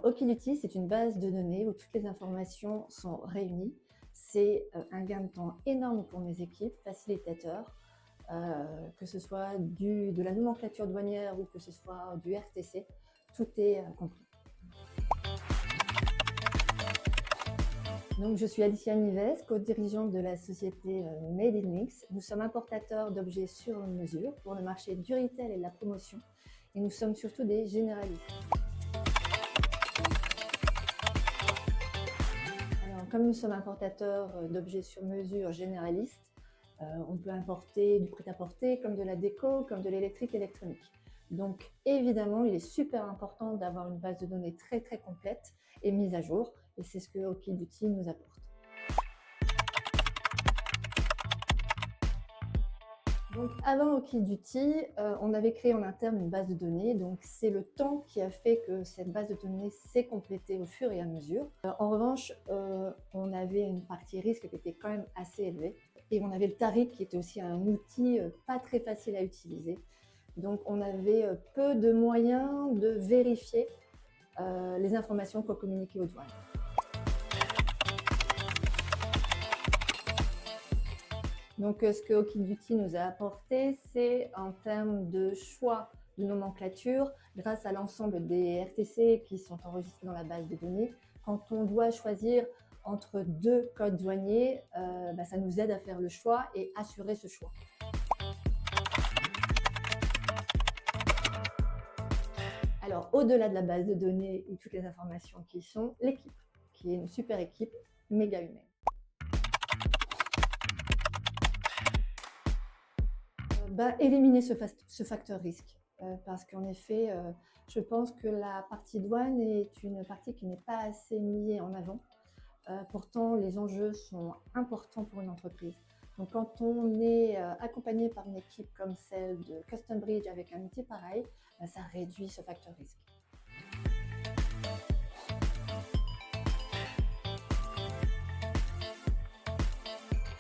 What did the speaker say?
Alors, Okiduty, c'est une base de données où toutes les informations sont réunies. C'est un gain de temps énorme pour mes équipes, facilitateurs, que ce soit de la nomenclature douanière ou que ce soit du RTC, tout est compris. Donc, je suis Alicia Nives, co-dirigeante de la société Made in Mix. Nous sommes importateurs d'objets sur mesure pour le marché du retail et de la promotion. Et nous sommes surtout des généralistes. Alors, comme nous sommes importateurs d'objets sur mesure généralistes, on peut importer du prêt-à-porter, comme de la déco, comme de l'électrique électronique. Donc évidemment, il est super important d'avoir une base de données très très complète et mise à jour, et c'est ce que Okiduty nous apporte. Donc avant Okiduty, on avait créé en interne une base de données, donc c'est le temps qui a fait que cette base de données s'est complétée au fur et à mesure. En revanche, on avait une partie risque qui était quand même assez élevée, et on avait le Tariq qui était aussi un outil pas très facile à utiliser. Donc on avait peu de moyens de vérifier les informations qu'on communiquait aux douanes. Donc ce que Okiduty nous a apporté, c'est en termes de choix de nomenclature, grâce à l'ensemble des RTC qui sont enregistrés dans la base de données. Quand on doit choisir entre deux codes douaniers, ça nous aide à faire le choix et assurer ce choix. Alors, au-delà de la base de données et toutes les informations qui y sont, l'équipe, qui est une super équipe, méga humaine. Éliminer ce facteur risque, parce qu'en effet, je pense que la partie douane est une partie qui n'est pas assez mise en avant. Pourtant, les enjeux sont importants pour une entreprise. Donc, quand on est accompagné par une équipe comme celle de Custom Bridge avec un outil pareil, ça réduit ce facteur risque.